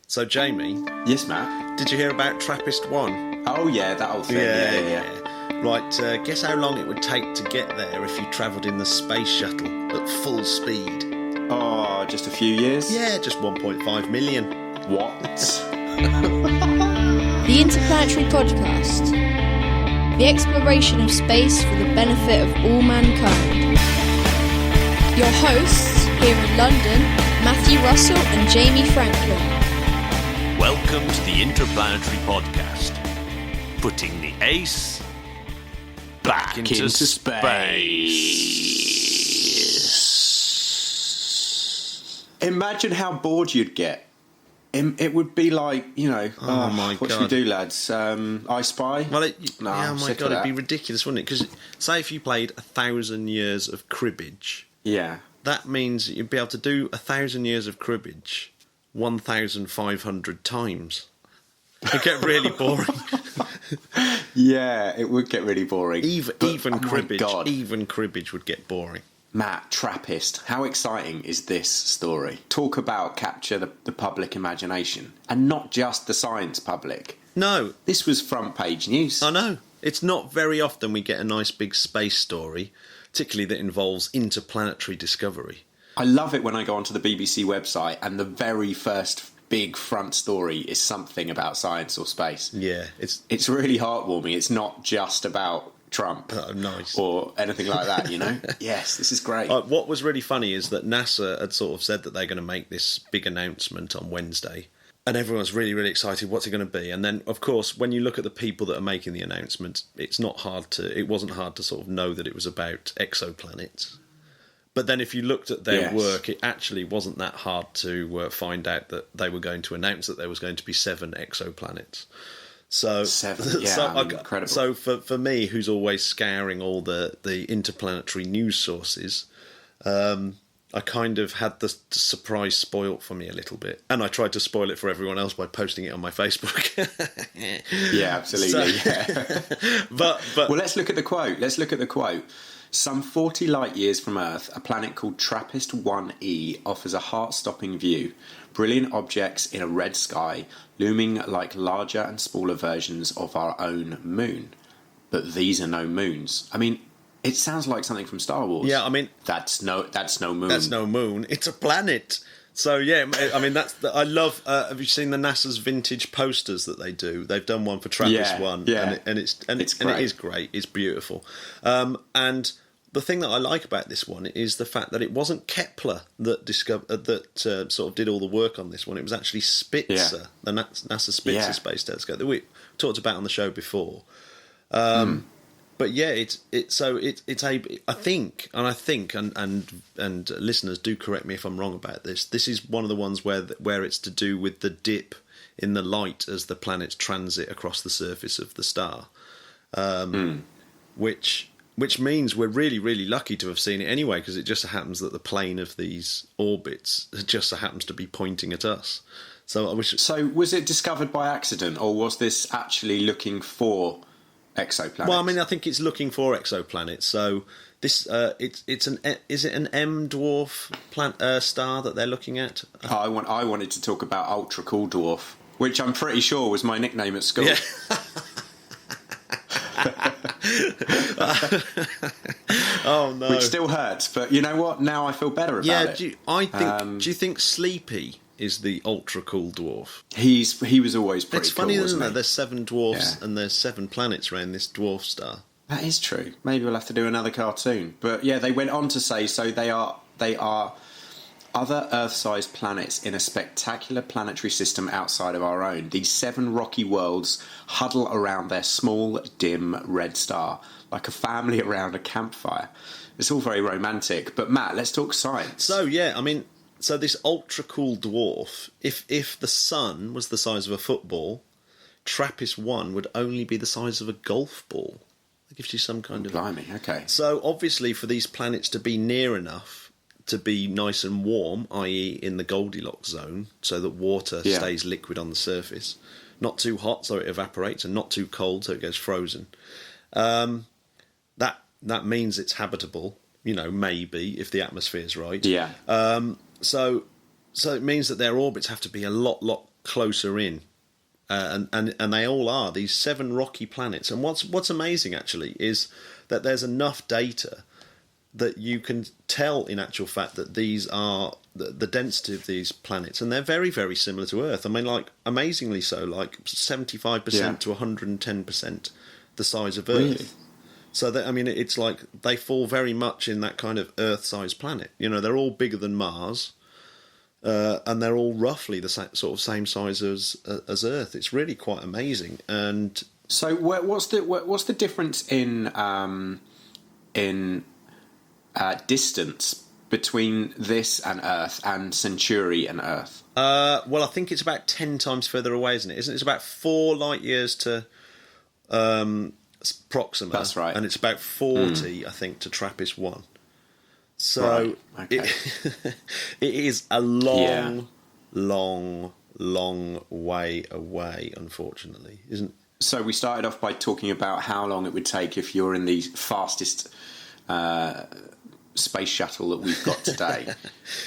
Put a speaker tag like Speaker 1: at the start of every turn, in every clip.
Speaker 1: So, Jamie.
Speaker 2: Yes, Matt?
Speaker 1: Did you hear about Trappist-1?
Speaker 2: Oh, yeah, that old thing. Yeah.
Speaker 1: Right, guess how long it would take to get there if you travelled in the space shuttle at full speed?
Speaker 2: Oh, just a few years?
Speaker 1: Yeah, just 1.5 million.
Speaker 2: What?
Speaker 3: The Interplanetary Podcast. The exploration of space for the benefit of all mankind. Your hosts here in London, Matthew Russell and Jamie Franklin.
Speaker 4: Welcome to the Interplanetary Podcast. Putting the ace back into space.
Speaker 2: Imagine how bored you'd get. It would be like, what should we do, lads? I Spy?
Speaker 1: Well,
Speaker 2: it'd
Speaker 1: be ridiculous, wouldn't it? Because say if you played 1,000 years of cribbage, that means you'd be able to do 1,000 years of cribbage 1,500 times. It'd get really boring.
Speaker 2: Yeah, it would get really boring.
Speaker 1: Even cribbage would get boring.
Speaker 2: Matt, Trappist, how exciting is this story? Talk about capture the public imagination, and not just the science public.
Speaker 1: No.
Speaker 2: This was front page news.
Speaker 1: I know. It's not very often we get a nice big space story, particularly that involves interplanetary discovery.
Speaker 2: I love it when I go onto the BBC website and the very first big front story is something about science or space.
Speaker 1: Yeah.
Speaker 2: It's really heartwarming. It's not just about Trump or anything like that, you know? Yes, this is great.
Speaker 1: What was really funny is that NASA had sort of said that they're going to make this big announcement on Wednesday, and everyone's really, really excited. What's it going to be? And then, of course, when you look at the people that are making the announcement, it wasn't hard to sort of know that it was about exoplanets. But then if you looked at their work, it actually wasn't that hard to find out that they were going to announce that there was going to be 7 exoplanets. So,
Speaker 2: 7, incredible.
Speaker 1: So for me, who's always scouring all the interplanetary news sources, I kind of had the surprise spoilt for me a little bit. And I tried to spoil it for everyone else by posting it on my Facebook.
Speaker 2: Yeah, absolutely.
Speaker 1: But
Speaker 2: well, let's look at the quote. Some 40 light years from Earth, a planet called Trappist-1e offers a heart-stopping view. Brilliant objects in a red sky, looming like larger and smaller versions of our own moon. But these are no moons. I mean, it sounds like something from Star Wars.
Speaker 1: Yeah, I mean...
Speaker 2: That's no moon.
Speaker 1: That's no moon. It's a planet. So, yeah, I mean, I love... have you seen the NASA's vintage posters that they do? They've done one for Trappist-1.
Speaker 2: Yeah.
Speaker 1: And it is great. It's beautiful. And... the thing that I like about this one is the fact that it wasn't Kepler that sort of did all the work on this one. It was actually Spitzer, the NASA Spitzer space telescope that we talked about on the show before. But yeah, it's I think, and listeners do correct me if I'm wrong about this. This is one of the ones where it's to do with the dip in the light as the planets transit across the surface of the star, Which means we're really, really lucky to have seen it anyway, because it just so happens that the plane of these orbits just so happens to be pointing at us. So
Speaker 2: was it discovered by accident, or was this actually looking for exoplanets?
Speaker 1: Well, I mean, I think it's looking for exoplanets. So this, is it an M dwarf star that they're looking at?
Speaker 2: I wanted to talk about ultra cool dwarf, which I'm pretty sure was my nickname at school.
Speaker 1: Yeah. Oh no!
Speaker 2: Which still hurts, but you know what? Now I feel better about it.
Speaker 1: Do you think Sleepy is the ultra cool dwarf?
Speaker 2: He was always pretty.
Speaker 1: It's funny,
Speaker 2: cool,
Speaker 1: isn't it?
Speaker 2: He?
Speaker 1: There's 7 dwarfs and there's 7 planets around this dwarf star.
Speaker 2: That is true. Maybe we'll have to do another cartoon. But yeah, they went on to say they are other Earth-sized planets in a spectacular planetary system outside of our own. These 7 rocky worlds huddle around their small, dim red star, like a family around a campfire. It's all very romantic. But Matt, let's talk science.
Speaker 1: So this ultra-cool dwarf, if the sun was the size of a football, Trappist-1 would only be the size of a golf ball. That gives you some kind of...
Speaker 2: Blimey, okay.
Speaker 1: So obviously for these planets to be near enough to be nice and warm, i.e. in the Goldilocks zone, so that water stays liquid on the surface. Not too hot so it evaporates, and not too cold so it goes frozen. That means it's habitable, maybe, if the atmosphere's right.
Speaker 2: Yeah.
Speaker 1: So it means that their orbits have to be a lot closer in. And they all are these 7 rocky planets. And what's amazing actually is that there's enough data that you can tell in actual fact that these are the density of these planets, and they're very, very similar to Earth. I mean, like, amazingly so, like 75% to 110% the size of Earth.
Speaker 2: Really?
Speaker 1: So that, I mean, it's like they fall very much in that kind of Earth-sized planet. You know, they're all bigger than Mars. And they're all roughly the sort of same size as Earth. It's really quite amazing. And
Speaker 2: so, what's the difference in distance between this and Earth and Centauri and Earth?
Speaker 1: Well, I think it's about 10 times further away, isn't it? It's about 4 light years to Proxima.
Speaker 2: That's right.
Speaker 1: And it's about 40, I think, to Trappist-1. So
Speaker 2: okay.
Speaker 1: it is a long way away, unfortunately, isn't?
Speaker 2: So we started off by talking about how long it would take if you're in the fastest space shuttle that we've got today.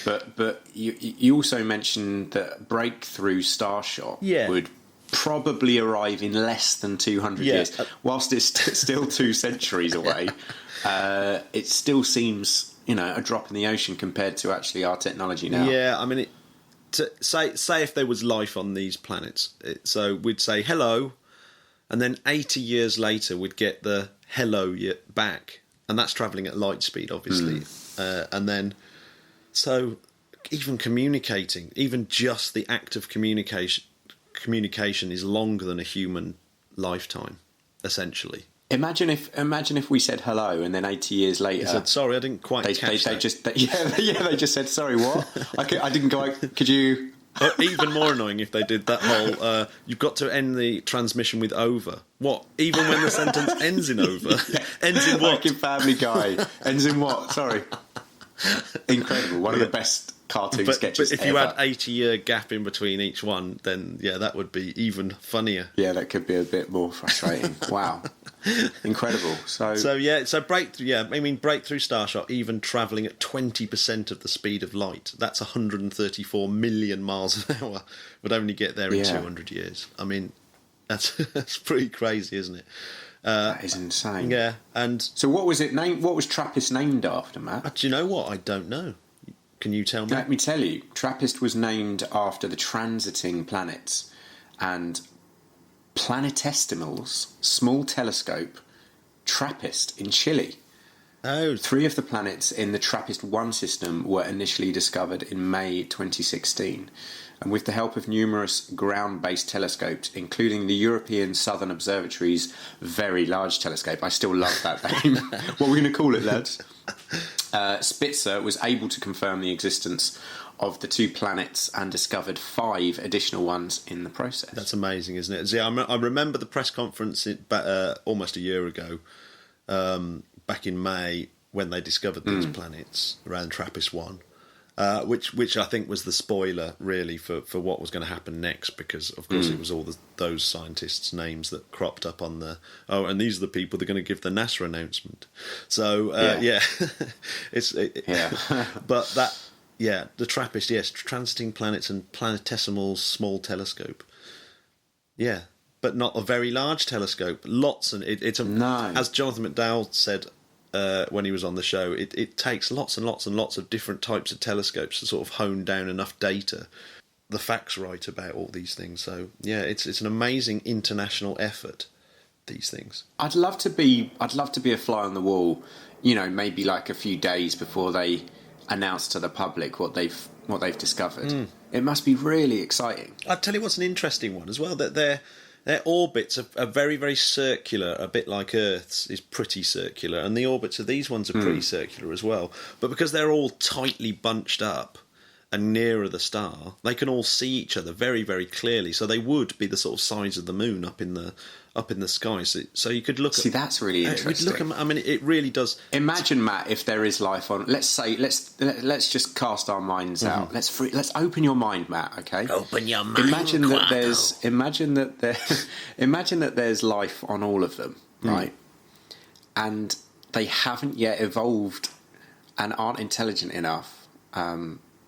Speaker 2: but you also mentioned that breakthrough starshot would probably arrive in less than 200 years. Whilst it's still 2 centuries away, it still seems, you know, a drop in the ocean compared to actually our technology now.
Speaker 1: Yeah, I mean, say if there was life on these planets, so we'd say hello, and then 80 years later we'd get the hello back, and that's travelling at light speed, obviously. And then, so even communicating, even just the act of communication is longer than a human lifetime, essentially.
Speaker 2: Imagine if we said hello and then 80 years later...
Speaker 1: They said, sorry, I didn't quite catch that.
Speaker 2: They just said, sorry, what? I didn't go... Could you...
Speaker 1: Or even more annoying if they did that whole, you've got to end the transmission with over. What? Even when the sentence ends in over? Ends in what?
Speaker 2: Like in Family Guy. Ends in what? Sorry. Incredible. One of the best cartoon sketches
Speaker 1: But if you had 80-year gap in between each one, then, yeah, that would be even funnier.
Speaker 2: Yeah, that could be a bit more frustrating. Wow. Incredible. So
Speaker 1: breakthrough. Yeah, I mean, breakthrough starshot even travelling at 20% of the speed of light. That's 134 million miles an hour. Would only get there in 200 years. I mean, that's pretty crazy, isn't it?
Speaker 2: That is insane.
Speaker 1: Yeah, and
Speaker 2: so what was it named? What was TRAPPIST named after, Matt?
Speaker 1: Do you know what? I don't know. Can you tell me?
Speaker 2: Let me tell you. TRAPPIST was named after the transiting planets and planetesimals, small telescope, TRAPPIST in Chile.
Speaker 1: Oh,
Speaker 2: 3 of the planets in the Trappist-1 system were initially discovered in May 2016. And with the help of numerous ground-based telescopes, including the European Southern Observatory's Very Large Telescope. I still love that name. What are we going to call it, lads? Spitzer was able to confirm the existence of the 2 planets and discovered 5 additional ones in the process.
Speaker 1: That's amazing, isn't it? See, I remember the press conference almost a year ago, back in May, when they discovered these planets around TRAPPIST-1. Which I think was the spoiler, really, for what was going to happen next, because, of course, it was all those scientists' names that cropped up on the... Oh, and these are the people that are going to give the NASA announcement. So, but that... Yeah, the TRAPPIST, yes, Transiting Planets and Planetesimal Small Telescope. Yeah, but not a very large telescope. Lots, and it's a...
Speaker 2: No.
Speaker 1: As Jonathan McDowell said... when he was on the show, it takes lots and lots and lots of different types of telescopes to sort of hone down enough data, the facts right about all these things. So yeah, it's an amazing international effort, these things.
Speaker 2: I'd love to be a fly on the wall, you know, maybe like a few days before they announce to the public what they've discovered. It must be really exciting.
Speaker 1: I'll tell you what's an interesting one as well, that their orbits are very, very circular, a bit like Earth's is pretty circular, and the orbits of these ones are pretty circular as well. But because they're all tightly bunched up and nearer the star, they can all see each other very, very clearly. So they would be the sort of size of the moon up in the sky. So you could look at...
Speaker 2: See, that's really interesting.
Speaker 1: I mean, it really does...
Speaker 2: Imagine, Matt, if there is life on... Let's just cast our minds out. Let's open your mind, Matt, okay?
Speaker 4: Open your mind,
Speaker 2: Imagine that there's life on all of them, right? And they haven't yet evolved and aren't intelligent enough,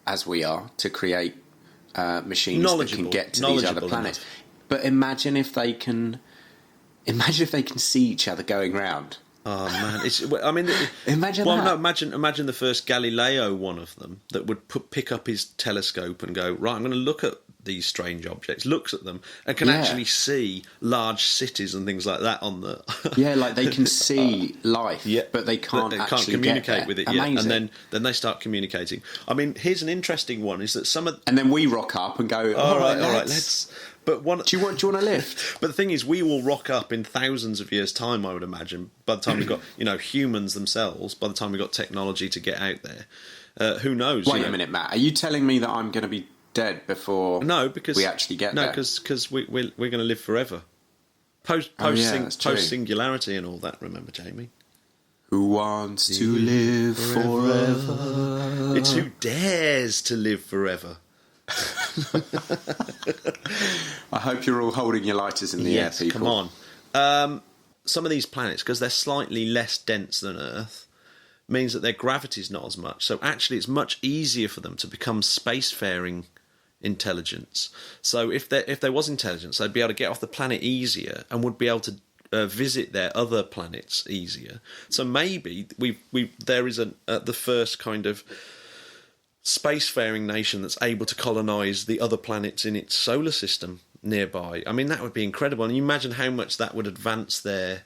Speaker 2: as we are, to create machines that can get to these other planets.
Speaker 1: Enough.
Speaker 2: But imagine if they can see each other going round.
Speaker 1: Oh man!
Speaker 2: Imagine
Speaker 1: well,
Speaker 2: that.
Speaker 1: no, imagine the first Galileo, one of them, that would pick up his telescope and go, right, I'm going to look at these strange objects. Looks at them and can actually see large cities and things like that on the.
Speaker 2: Yeah, like they can see life, but they can't actually
Speaker 1: communicate with it yet.
Speaker 2: Amazing.
Speaker 1: And then they start communicating. I mean, here's an interesting one: is that some of
Speaker 2: and then we rock up and go, all right, let's.
Speaker 1: But
Speaker 2: do you want a lift?
Speaker 1: But the thing is, we will rock up in thousands of years' time, I would imagine. By the time we've got, humans themselves, by the time we've got technology to get out there, who knows?
Speaker 2: Wait a minute, Matt. Are you telling me that I'm going to be dead before?
Speaker 1: No, because
Speaker 2: we actually get there.
Speaker 1: No, because we're going to live forever. Post singularity and all that. Remember, Jamie?
Speaker 2: Who wants to live forever?
Speaker 1: It's who dares to live forever.
Speaker 2: I hope you're all holding your lighters in the air, people.
Speaker 1: Come on. Some of these planets, because they're slightly less dense than Earth, means that their gravity is not as much. So actually, it's much easier for them to become spacefaring intelligence. So if there was intelligence, they'd be able to get off the planet easier and would be able to visit their other planets easier. So maybe there is the first kind of spacefaring nation that's able to colonise the other planets in its solar system nearby. I mean, that would be incredible. And you imagine how much that would advance their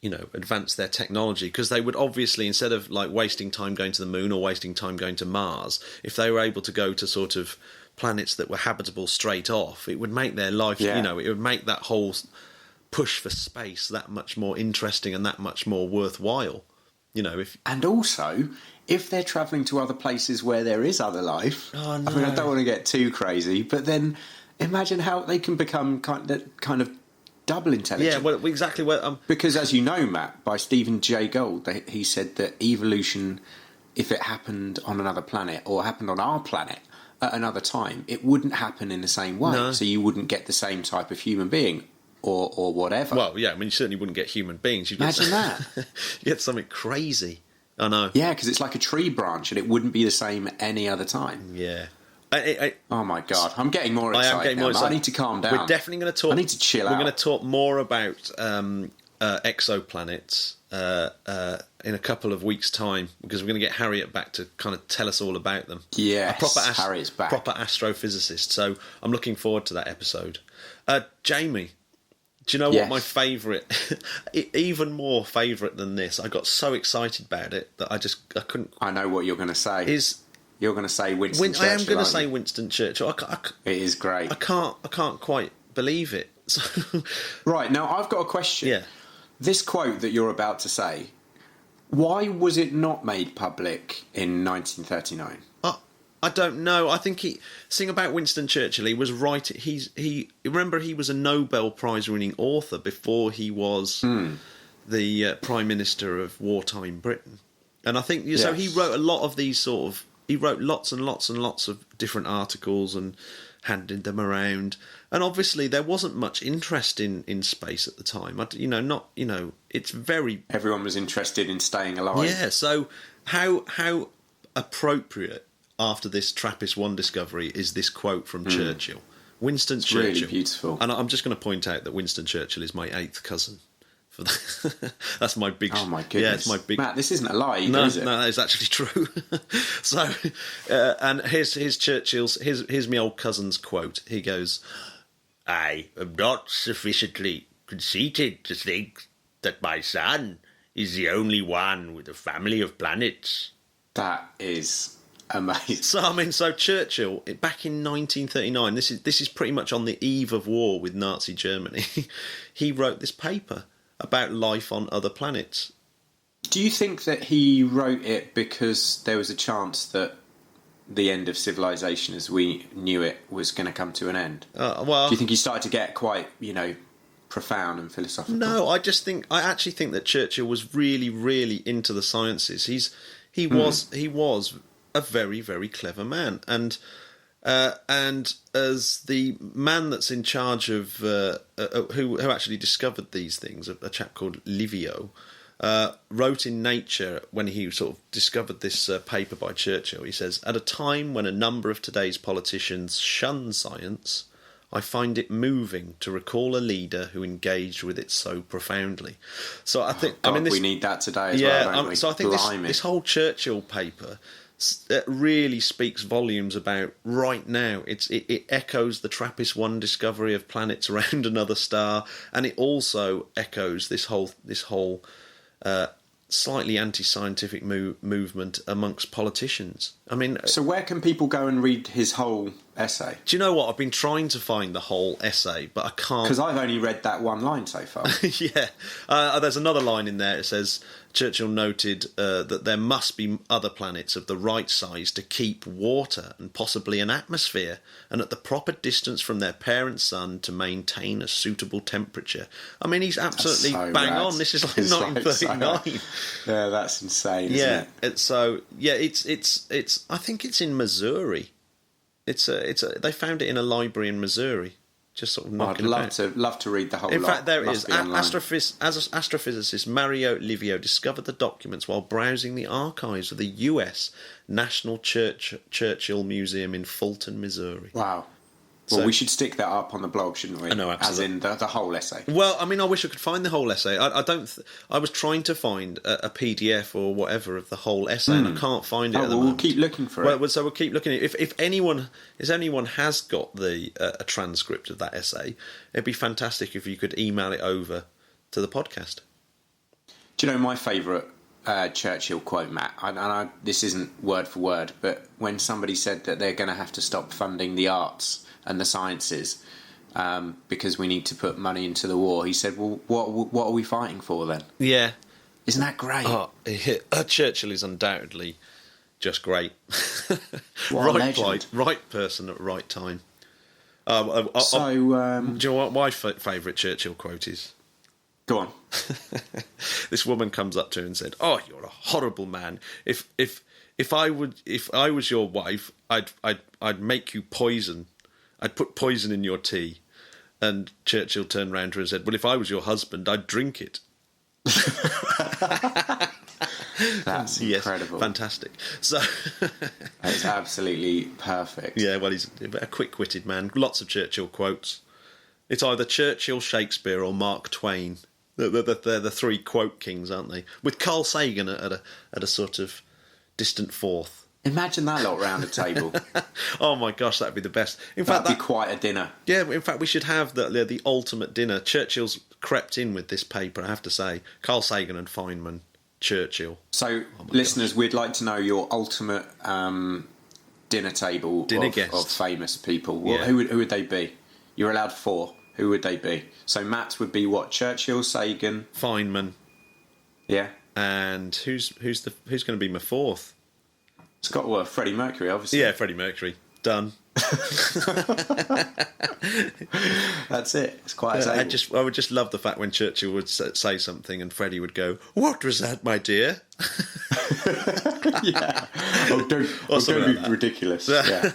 Speaker 1: technology, because they would obviously, instead of like wasting time going to the moon or wasting time going to Mars, if they were able to go to sort of planets that were habitable straight off, it would make their life, it would make that whole push for space that much more interesting and that much more worthwhile. And
Speaker 2: also, if they're travelling to other places where there is other life,
Speaker 1: oh, no.
Speaker 2: I mean, I don't want to get too crazy, but then imagine how they can become kind of double intelligent.
Speaker 1: Yeah, well, exactly.
Speaker 2: Because as you know, Matt, by Stephen Jay Gould, he said that evolution, if it happened on another planet or happened on our planet at another time, it wouldn't happen in the same way.
Speaker 1: No.
Speaker 2: So you wouldn't get the same type of human being. Or whatever.
Speaker 1: Well, yeah, I mean, you certainly wouldn't get human beings.
Speaker 2: Imagine that.
Speaker 1: You get something crazy. I know.
Speaker 2: Yeah, because it's like a tree branch and it wouldn't be the same any other time.
Speaker 1: Yeah.
Speaker 2: Oh my God, I'm getting more excited.
Speaker 1: I am getting more excited.
Speaker 2: I need to calm down.
Speaker 1: We're definitely going to talk.
Speaker 2: I need to chill out.
Speaker 1: We're going to talk more about exoplanets in a couple of weeks' time, because we're going to get Harriet back to kind of tell us all about them.
Speaker 2: Yes, Harriet's back.
Speaker 1: Proper astrophysicist. So I'm looking forward to that episode. Jamie, do you know what my favourite, even more favourite than this, I got so excited about it that I couldn't...
Speaker 2: I know what you're going to say. You're going to say Winston Churchill.
Speaker 1: I am going to say Winston Churchill.
Speaker 2: It is great.
Speaker 1: I can't quite believe it.
Speaker 2: Right, now I've got a question.
Speaker 1: Yeah.
Speaker 2: This quote that you're about to say, why was it not made public in 1939?
Speaker 1: I don't know. I think thing about Winston Churchill, he was right. Remember, he was a Nobel Prize winning author before he was the Prime Minister of wartime Britain. And I think so. He wrote a lot of these he wrote lots and lots and lots of different articles and handed them around. And obviously, there wasn't much interest in space at the time. It's very...
Speaker 2: Everyone was interested in staying alive.
Speaker 1: Yeah. So how appropriate after this Trappist-1 discovery is this quote from Churchill. Winston Churchill.
Speaker 2: Really beautiful.
Speaker 1: And I'm just going to point out that Winston Churchill is my 8th cousin. That's my big...
Speaker 2: Oh, my goodness.
Speaker 1: Yeah, it's my big...
Speaker 2: Matt, this isn't a lie,
Speaker 1: no,
Speaker 2: is it?
Speaker 1: No, it's actually true. So, and here's Churchill's... Here's my old cousin's quote. He goes, I am not sufficiently conceited to think that my son is the only one with a family of planets.
Speaker 2: That is... amazing.
Speaker 1: So Churchill, back in 1939, this is pretty much on the eve of war with Nazi Germany. He wrote this paper about life on other planets.
Speaker 2: Do you think that he wrote it because there was a chance that the end of civilization as we knew it was going to come to an end? Do you think he started to get quite, profound and philosophical?
Speaker 1: No, I actually think that Churchill was really, really into the sciences. He was a very, very clever man, and as the man that's in charge of who actually discovered these things, a chap called Livio, wrote in Nature when he sort of discovered this paper by Churchill. He says, "At a time when a number of today's politicians shun science, I find it moving to recall a leader who engaged with it so profoundly." So I think,
Speaker 2: God, we need that today as well, don't we?
Speaker 1: So I think this whole Churchill paper really speaks volumes about right now. It echoes the Trappist-1 discovery of planets around another star, and it also echoes this whole slightly anti-scientific movement amongst politicians. I mean,
Speaker 2: so where can people go and read his whole essay?
Speaker 1: Do you know what? I've been trying to find the whole essay, but I can't.
Speaker 2: Because I've only read that one line so far.
Speaker 1: Yeah. There's another line in there. It says, Churchill noted that there must be other planets of the right size to keep water and possibly an atmosphere, and at the proper distance from their parent sun to maintain a suitable temperature. I mean, he's absolutely
Speaker 2: so
Speaker 1: bang
Speaker 2: rad.
Speaker 1: on. This is like 1939.
Speaker 2: Yeah, that's insane, isn't it?
Speaker 1: It's. I think it's in Missouri. They found it in a library in Missouri. Just sort of knocking about.
Speaker 2: I'd love to read the whole lot.
Speaker 1: In fact, there it is.
Speaker 2: As
Speaker 1: Astrophysicist Mario Livio discovered the documents while browsing the archives of the U.S. National Churchill Museum in Fulton, Missouri.
Speaker 2: Wow. Well, we should stick that up on the blog, shouldn't we?
Speaker 1: I know, absolutely.
Speaker 2: As in the whole essay.
Speaker 1: Well, I mean, I wish I could find the whole essay. I was trying to find a PDF or whatever of the whole essay, and I can't find it.
Speaker 2: We'll keep looking for it.
Speaker 1: So we'll keep looking at it. If anyone has got a transcript of that essay, it'd be fantastic if you could email it over to the podcast.
Speaker 2: Do you know my favourite Churchill quote, Matt? This isn't word for word, but when somebody said that they're going to have to stop funding the arts and the sciences because we need to put money into the war, he said, well, what are we fighting for then?
Speaker 1: Yeah.
Speaker 2: Isn't that great?
Speaker 1: Churchill is undoubtedly just great. Right person at right time. Do you know what my favourite Churchill quote is?
Speaker 2: Go on.
Speaker 1: This woman comes up to him and said, "Oh, you're a horrible man. If I was your wife, I'd make you poison. I'd put poison in your tea." And Churchill turned round to her and said, "Well, if I was your husband, I'd drink it."
Speaker 2: That's incredible.
Speaker 1: Fantastic. So
Speaker 2: it's absolutely perfect.
Speaker 1: Yeah, well, he's a quick-witted man. Lots of Churchill quotes. It's either Churchill, Shakespeare, or Mark Twain. They're the three quote kings, aren't they? With Carl Sagan at a sort of distant fourth.
Speaker 2: Imagine that lot round a table.
Speaker 1: Oh my gosh, that'd be the best. In fact,
Speaker 2: that'd be quite a dinner.
Speaker 1: Yeah, in fact, we should have the ultimate dinner. Churchill's crept in with this paper, I have to say. Carl Sagan and Feynman, Churchill.
Speaker 2: So, listeners, we'd like to know your ultimate dinner table of famous people.
Speaker 1: Yeah.
Speaker 2: Who would they be? You're allowed 4. Who would they be? So Matt's would be what? Churchill, Sagan,
Speaker 1: Feynman.
Speaker 2: Yeah.
Speaker 1: And who's going to be my fourth?
Speaker 2: It's got Freddie Mercury, obviously.
Speaker 1: Yeah, Freddie Mercury. Done.
Speaker 2: That's it. It's quite a table.
Speaker 1: I would just love the fact when Churchill would say something and Freddie would go, "What was that, my dear?"
Speaker 2: Yeah. Don't be ridiculous. Yeah.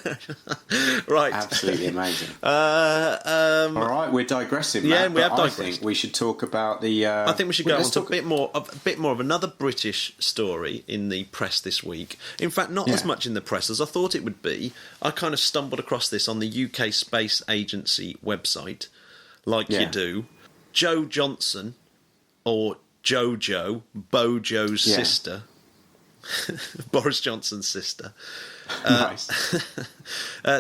Speaker 1: Right.
Speaker 2: Absolutely amazing. All right, we're digressing, Matt,
Speaker 1: yeah, we have digressed.
Speaker 2: I think we should talk about the...
Speaker 1: I think we should go on to a bit more of another British story in the press this week. In fact, not as much in the press as I thought it would be. I kind of stumbled across this on the UK Space Agency website, you do. Jo Johnson, or Jojo, Bojo's sister... Boris Johnson's sister.
Speaker 2: Nice.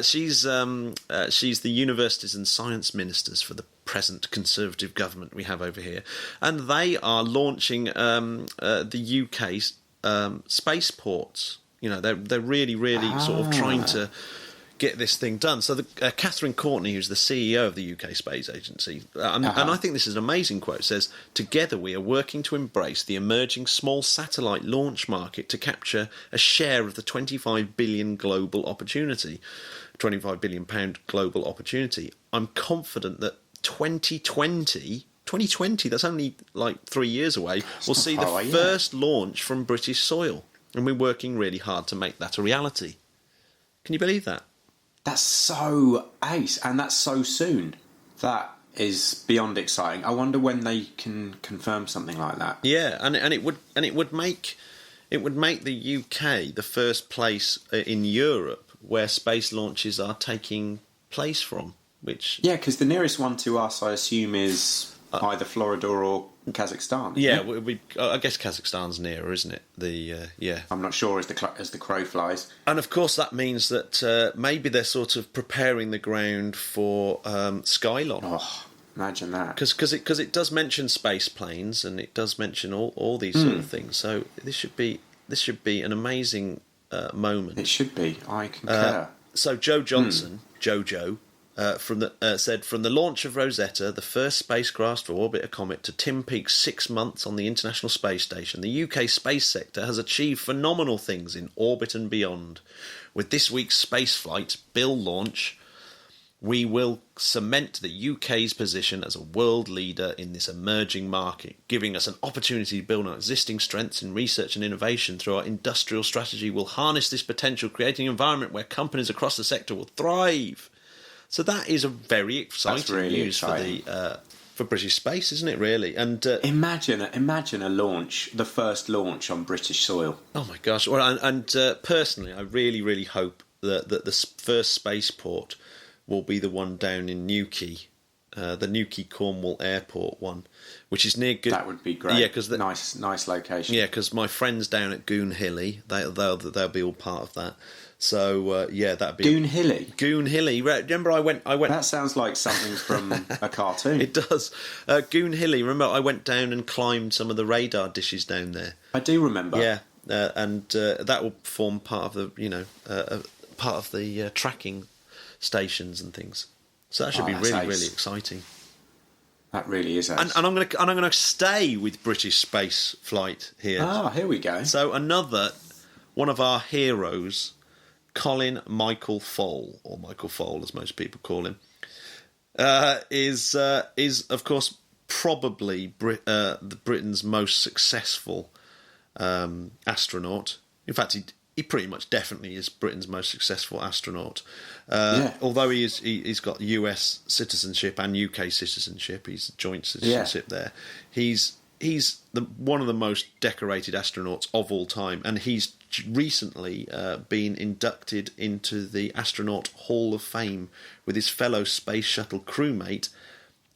Speaker 1: She's the universities and science ministers for the present Conservative government we have over here, and they are launching the UK's spaceports. You know, they're really sort of trying to get this thing done. So Catherine Courtney, who's the CEO of the UK Space Agency, and I think this is an amazing quote, says, "Together we are working to embrace the emerging small satellite launch market to capture a share of the £25 billion global opportunity. £25 billion global opportunity. I'm confident that 2020, that's only like 3 years away, will see the first launch from British soil. And we're working really hard to make that a reality." Can you believe that?
Speaker 2: That's so ace, and that's so soon. That is beyond exciting. I wonder when they can confirm something like that.
Speaker 1: Yeah, and it would make the UK the first place in Europe where space launches are taking place from. Which
Speaker 2: because the nearest one to us, I assume, is either Florida or Kazakhstan.
Speaker 1: Yeah, I guess Kazakhstan's nearer, isn't it?
Speaker 2: I'm not sure as the crow flies.
Speaker 1: And of course, that means that maybe they're sort of preparing the ground for Skylon.
Speaker 2: Oh, imagine that!
Speaker 1: Because it does mention space planes and it does mention all these sort of things. So this should be an amazing moment.
Speaker 2: It should be. I concur.
Speaker 1: So Joe Johnson, Jojo. Said from the launch of Rosetta, the first spacecraft to orbit a comet, to Tim Peake's 6 months on the International Space Station, the UK space sector has achieved phenomenal things in orbit and beyond. With this week's spaceflight, Bill launch, we will cement the UK's position as a world leader in this emerging market, giving us an opportunity to build on existing strengths in research and innovation. Through our industrial strategy, we'll harness this potential, creating an environment where companies across the sector will thrive. So that is a very exciting news for British space, isn't it? Really, and
Speaker 2: imagine a launch, the first launch on British soil.
Speaker 1: Oh my gosh! Well, and personally, I really hope that the first spaceport will be the one down in Newquay, the Newquay Cornwall Airport one, which is near.
Speaker 2: That would be great.
Speaker 1: Yeah, because
Speaker 2: nice location.
Speaker 1: Yeah, because my friends down at Goonhilly, they'll be all part of that. So that'd be
Speaker 2: Goonhilly.
Speaker 1: Goonhilly. Remember, I went.
Speaker 2: That sounds like something from a cartoon.
Speaker 1: It does. Goonhilly. Remember, I went down and climbed some of the radar dishes down there.
Speaker 2: I do remember.
Speaker 1: Yeah, and that will form part of the tracking stations and things. So that should be really exciting.
Speaker 2: That really is.
Speaker 1: And I'm going to stay with British space flight here.
Speaker 2: Ah, here we go.
Speaker 1: So another one of our heroes, Colin Michael Foale, or Michael Foale as most people call him, is of course probably Britain's most successful astronaut. In fact, he pretty much definitely is Britain's most successful astronaut. Although he's got US citizenship and UK citizenship, he's joint citizenship there. He's one of the most decorated astronauts of all time, and he's recently been inducted into the Astronaut Hall of Fame with his fellow space shuttle crewmate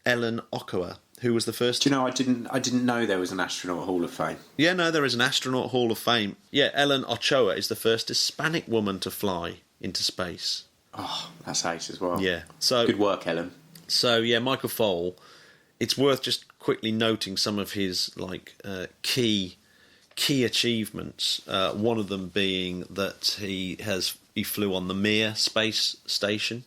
Speaker 1: Ellen Ochoa, who was the first.
Speaker 2: Do you know, I didn't know there was an Astronaut Hall of Fame.
Speaker 1: Yeah, no, there is an Astronaut Hall of Fame. Yeah, Ellen Ochoa is the first Hispanic woman to fly into space.
Speaker 2: Oh, that's ace as well.
Speaker 1: Yeah, so
Speaker 2: good work, Ellen.
Speaker 1: So yeah, Michael Foale. It's worth just quickly noting some of his key achievements. One of them being that he flew on the Mir space station.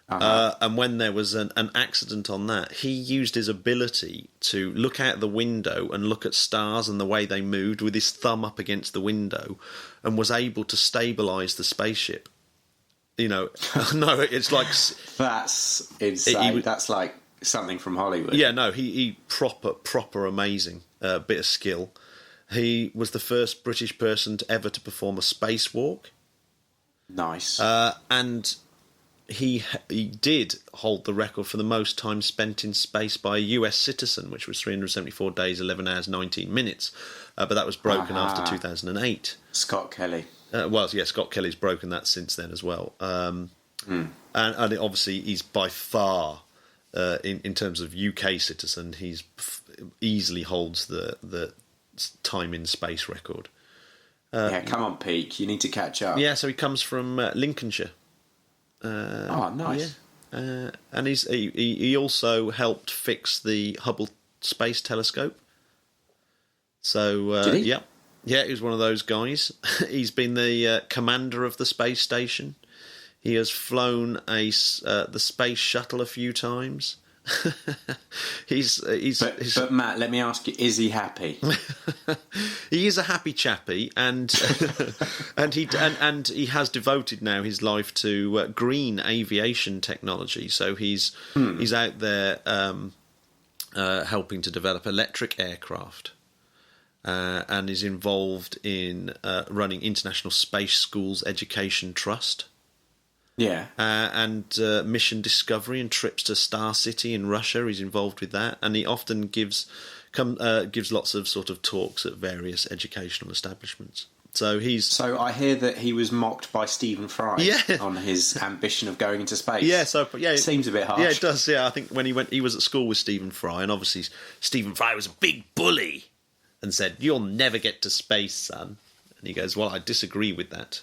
Speaker 1: And when there was an accident on that, he used his ability to look out the window and look at stars and the way they moved with his thumb up against the window, and was able to stabilise the spaceship. You know, no, it's like
Speaker 2: that's insane. That's like something from Hollywood.
Speaker 1: Yeah, no, he proper amazing bit of skill. He was the first British person ever to perform a spacewalk.
Speaker 2: Nice.
Speaker 1: And he did hold the record for the most time spent in space by a US citizen, which was 374 days, 11 hours, 19 minutes. But that was broken after 2008.
Speaker 2: Scott Kelly.
Speaker 1: Scott Kelly's broken that since then as well. And obviously he's by far, in terms of UK citizen, he's easily holds the time in space record.
Speaker 2: Come on, Peake, you need to catch up.
Speaker 1: Yeah, so he comes from Lincolnshire.
Speaker 2: Nice.
Speaker 1: Yeah. And he also helped fix the Hubble Space Telescope. So
Speaker 2: did he?
Speaker 1: Yeah, he was one of those guys. He's been the commander of the space station. He has flown the space shuttle a few times.
Speaker 2: But Matt, let me ask you: is he happy?
Speaker 1: He is a happy chappy, and and he has devoted now his life to green aviation technology. So he's out there helping to develop electric aircraft. And is involved in running International Space Schools Education Trust.
Speaker 2: Yeah.
Speaker 1: And mission discovery and trips to Star City in Russia. He's involved with that, and he often gives lots of sort of talks at various educational establishments. So
Speaker 2: I hear that he was mocked by Stephen Fry
Speaker 1: Yeah.
Speaker 2: on his ambition of going into space.
Speaker 1: Yeah, it
Speaker 2: seems a bit harsh.
Speaker 1: Yeah, it does. Yeah, I think when he was at school with Stephen Fry, and obviously Stephen Fry was a big bully, and said, "You'll never get to space, son." And he goes, "Well, I disagree with that."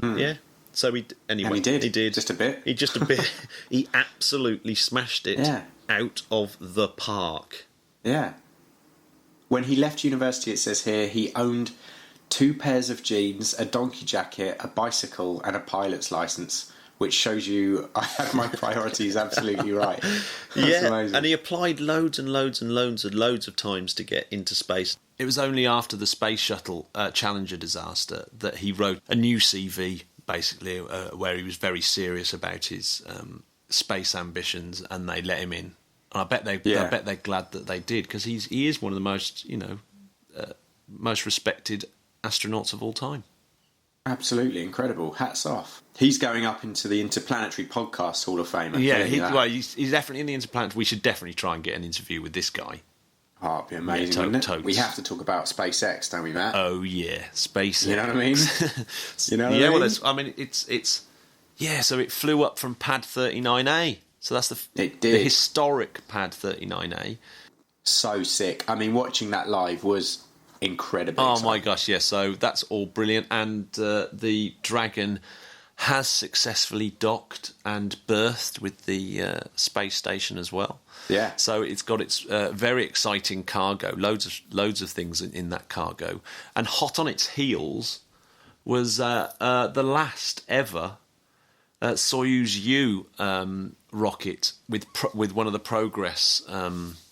Speaker 1: And, yeah. So he did. He did
Speaker 2: just a bit.
Speaker 1: He absolutely smashed it out of the park.
Speaker 2: Yeah. When he left university, it says here he owned 2 pairs of jeans, a donkey jacket, a bicycle, and a pilot's license, which shows you I have my priorities absolutely right. That's amazing.
Speaker 1: And he applied loads and loads and loads of times to get into space. It was only after the Space Shuttle Challenger disaster that he wrote a new CV, basically, where he was very serious about his space ambitions, and they let him in. And I bet they're glad that they did, because he is one of the most most respected astronauts of all time.
Speaker 2: Absolutely incredible. Hats off. He's going up into the Interplanetary Podcast Hall of Fame.
Speaker 1: He's definitely in the Interplanetary. We should definitely try and get an interview with this guy.
Speaker 2: Oh, it'd be amazing, wouldn't it?
Speaker 1: Totes.
Speaker 2: We have to talk about SpaceX, don't we, Matt?
Speaker 1: Oh yeah, SpaceX.
Speaker 2: You know what I mean?
Speaker 1: So it flew up from Pad 39A. So that's the historic Pad 39A.
Speaker 2: So sick. I mean, watching that live was incredible.
Speaker 1: Oh my gosh, yeah. So that's all brilliant, and the Dragon has successfully docked and berthed with the space station as well.
Speaker 2: Yeah.
Speaker 1: So it's got its very exciting cargo, loads of things in that cargo, and hot on its heels was the last ever Soyuz U rocket with one of the Progress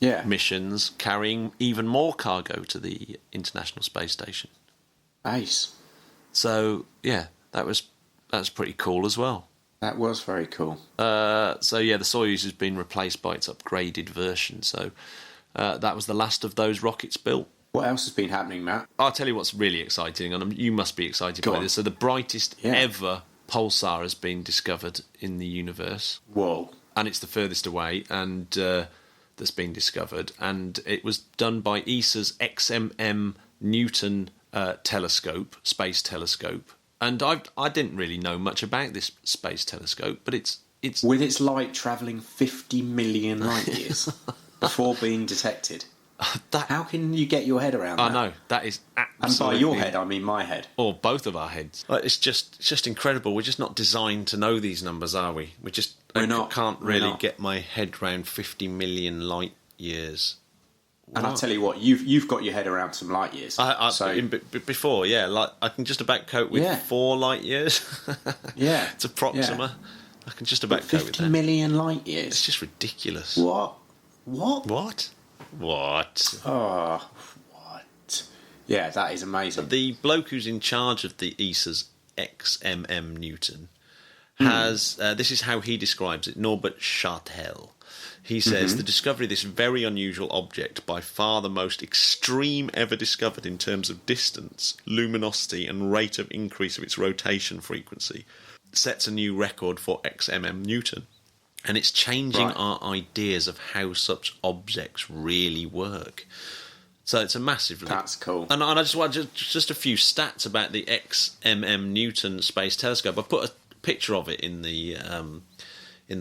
Speaker 1: missions carrying even more cargo to the International Space Station.
Speaker 2: Nice.
Speaker 1: So yeah, that's pretty cool as well.
Speaker 2: That was very cool.
Speaker 1: The Soyuz has been replaced by its upgraded version. So that was the last of those rockets built.
Speaker 2: What else has been happening, Matt?
Speaker 1: I'll tell you what's really exciting, and you must be excited by this. So the brightest ever pulsar has been discovered in the universe.
Speaker 2: Whoa.
Speaker 1: And it's the furthest away, and that's been discovered. And it was done by ESA's XMM-Newton telescope, space telescope. And I didn't really know much about this space telescope, but it's
Speaker 2: with its light travelling 50 million light years before being detected. How can you get your head around that?
Speaker 1: I know, that is absolutely...
Speaker 2: And by your head, I mean my head.
Speaker 1: Or both of our heads. It's just incredible. We're just not designed to know these numbers, are we? I can't really get my head around 50 million light years.
Speaker 2: And I'll tell you what, you've got your head around some light years.
Speaker 1: Before, like I can just about cope with 4 light years.
Speaker 2: Yeah.
Speaker 1: It's approximate. Yeah. I can just about cope with that.
Speaker 2: 50 million light years?
Speaker 1: It's just ridiculous.
Speaker 2: What? Oh, what? Yeah, that is amazing.
Speaker 1: The bloke who's in charge of the ESA's XMM-Newton has... this is how he describes it, Norbert Schartel. He says, the discovery of this very unusual object, by far the most extreme ever discovered in terms of distance, luminosity and rate of increase of its rotation frequency, sets a new record for XMM-Newton. And it's changing our ideas of how such objects really work. So it's a massive leap.
Speaker 2: That's cool.
Speaker 1: And I just want just a few stats about the XMM-Newton Space Telescope. I put a picture of it in the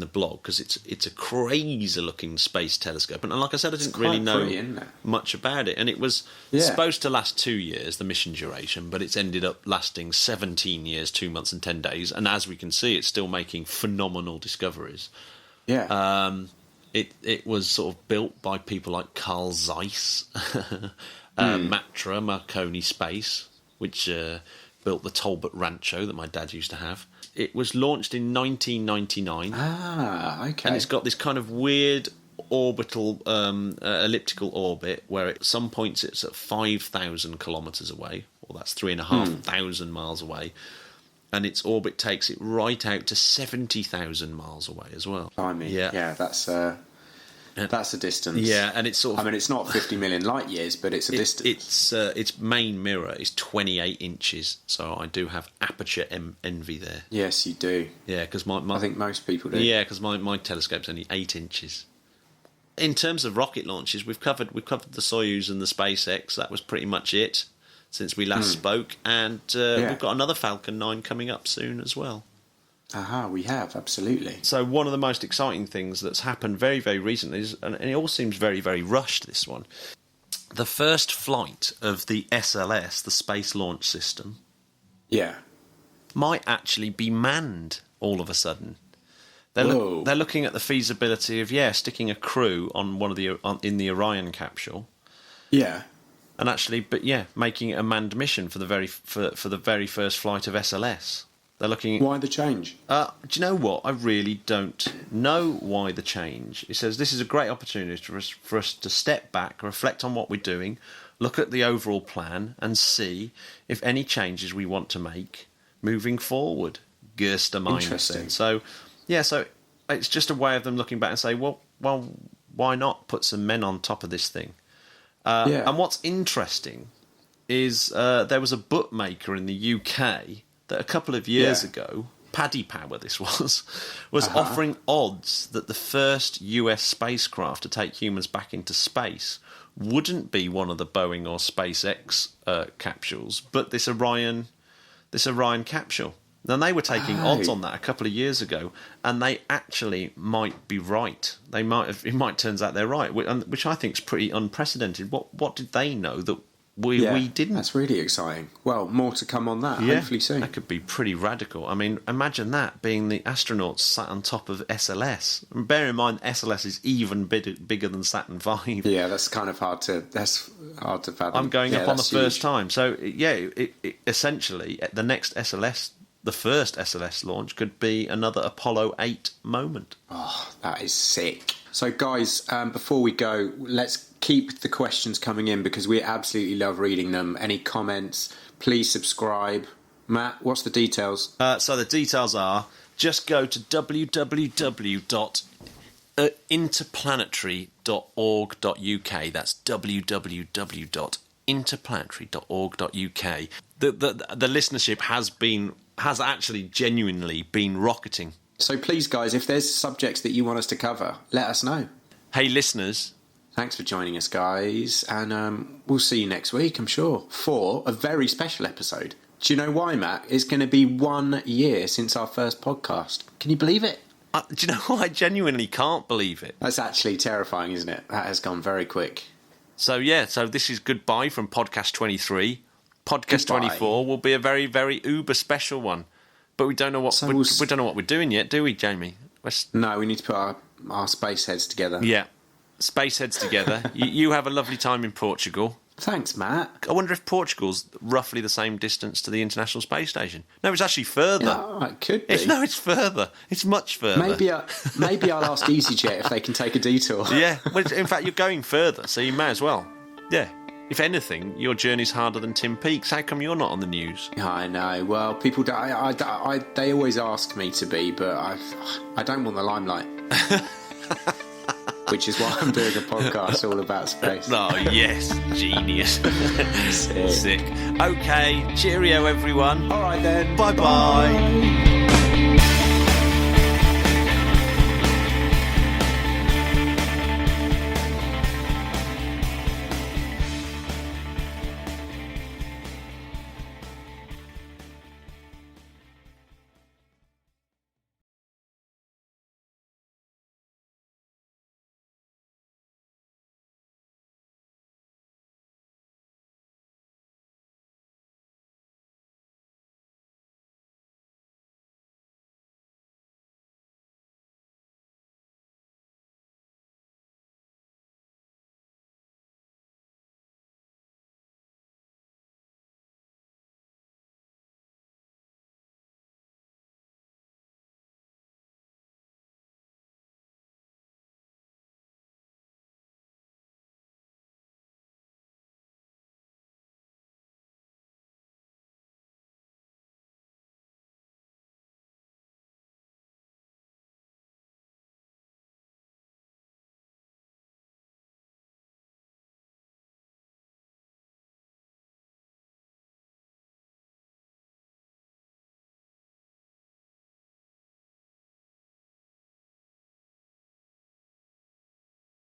Speaker 1: blog, because it's a crazy-looking space telescope. And like I said, I didn't really know much about it. And it was supposed to last 2 years, the mission duration, but it's ended up lasting 17 years, 2 months and 10 days. And as we can see, it's still making phenomenal discoveries.
Speaker 2: Yeah.
Speaker 1: It was sort of built by people like Carl Zeiss, Matra, Marconi Space, which built the Talbot Rancho that my dad used to have. It was launched in 1999.
Speaker 2: Ah, okay.
Speaker 1: And it's got this kind of weird orbital, elliptical orbit where at some points it's at 5,000 kilometres away, or that's 3,500 miles away. And its orbit takes it right out to 70,000 miles away as well.
Speaker 2: I mean, yeah, that's That's a distance.
Speaker 1: Yeah, and it's sort of...
Speaker 2: I mean, it's not 50 million light years, but it's a distance.
Speaker 1: Its main mirror is 28 inches, so I do have aperture envy there.
Speaker 2: Yes, you do.
Speaker 1: Yeah, because my
Speaker 2: I think most people do.
Speaker 1: Yeah, because my telescope's only 8 inches. In terms of rocket launches, we've covered the Soyuz and the SpaceX. That was pretty much it since we last spoke, and we've got another Falcon 9 coming up soon as well.
Speaker 2: Aha, we have, absolutely.
Speaker 1: So one of the most exciting things that's happened very, very recently is, and it all seems very, very rushed, this one, the first flight of the SLS, the Space Launch System, might actually be manned all of a sudden. They're looking at the feasibility of sticking a crew on in the Orion capsule.
Speaker 2: Yeah.
Speaker 1: And actually, making it a manned mission for the very first flight of SLS. They're looking.
Speaker 2: Why the change?
Speaker 1: Do you know what? I really don't know why the change. It says this is a great opportunity for us to step back, reflect on what we're doing, look at the overall plan, and see if any changes we want to make moving forward.
Speaker 2: Interesting.
Speaker 1: So it's just a way of them looking back and say, well, why not put some men on top of this thing? And what's interesting is there was a bookmaker in the UK that a couple of years ago, Paddy Power this was offering odds that the first US spacecraft to take humans back into space wouldn't be one of the Boeing or SpaceX capsules, but this Orion capsule. Then they were taking odds on that a couple of years ago, and they actually might be right. It might turns out they're right, which I think is pretty unprecedented. What did they know that we didn't?
Speaker 2: That's really exciting. Well, more to come on that, hopefully soon.
Speaker 1: That could be pretty radical. I mean, imagine that, being the astronauts sat on top of SLS. And bear in mind, SLS is even bigger than Saturn V.
Speaker 2: Yeah, that's kind of hard to fathom.
Speaker 1: I'm going up on the
Speaker 2: huge.
Speaker 1: first time. So, it essentially, the next SLS, the first SLS launch, could be another Apollo 8 moment.
Speaker 2: Oh, that is sick. So, guys, before we go, let's keep the questions coming in because we absolutely love reading them. Any comments, please subscribe. Matt, what's the details?
Speaker 1: So the details are, just go to www.interplanetary.org.uk. That's www.interplanetary.org.uk. The listenership has actually genuinely been rocketing.
Speaker 2: So please, guys, if there's subjects that you want us to cover, let us know.
Speaker 1: Hey, listeners.
Speaker 2: Thanks for joining us, guys. And we'll see you next week, I'm sure, for a very special episode. Do you know why, Matt? It's going to be 1 year since our first podcast. Can you believe it?
Speaker 1: Do you know what? I genuinely can't believe it.
Speaker 2: That's actually terrifying, isn't it? That has gone very quick.
Speaker 1: So this is goodbye from Podcast 23. Podcast 24 will be a very, very uber special one. But we don't know what we don't know what we're doing yet, do we, Jamie?
Speaker 2: No, we need to put our space heads together.
Speaker 1: Yeah, space heads together. you have a lovely time in Portugal.
Speaker 2: Thanks, Matt.
Speaker 1: I wonder if Portugal's roughly the same distance to the International Space Station. No, it's actually further.
Speaker 2: Yeah, it could be.
Speaker 1: It's further. It's much further.
Speaker 2: Maybe I'll ask EasyJet if they can take a detour.
Speaker 1: Yeah, well, in fact, you're going further, so you may as well. Yeah. If anything, your journey's harder than Tim Peake's. How come you're not on the news?
Speaker 2: I know. Well, people they always ask me to be, but I don't want the limelight. Which is why I'm doing a podcast all about space.
Speaker 1: Oh, yes. Genius. Sick. Okay. Cheerio, everyone.
Speaker 2: All right, then.
Speaker 1: Bye-bye.
Speaker 2: Bye.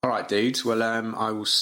Speaker 2: All right, dudes. Well, I will start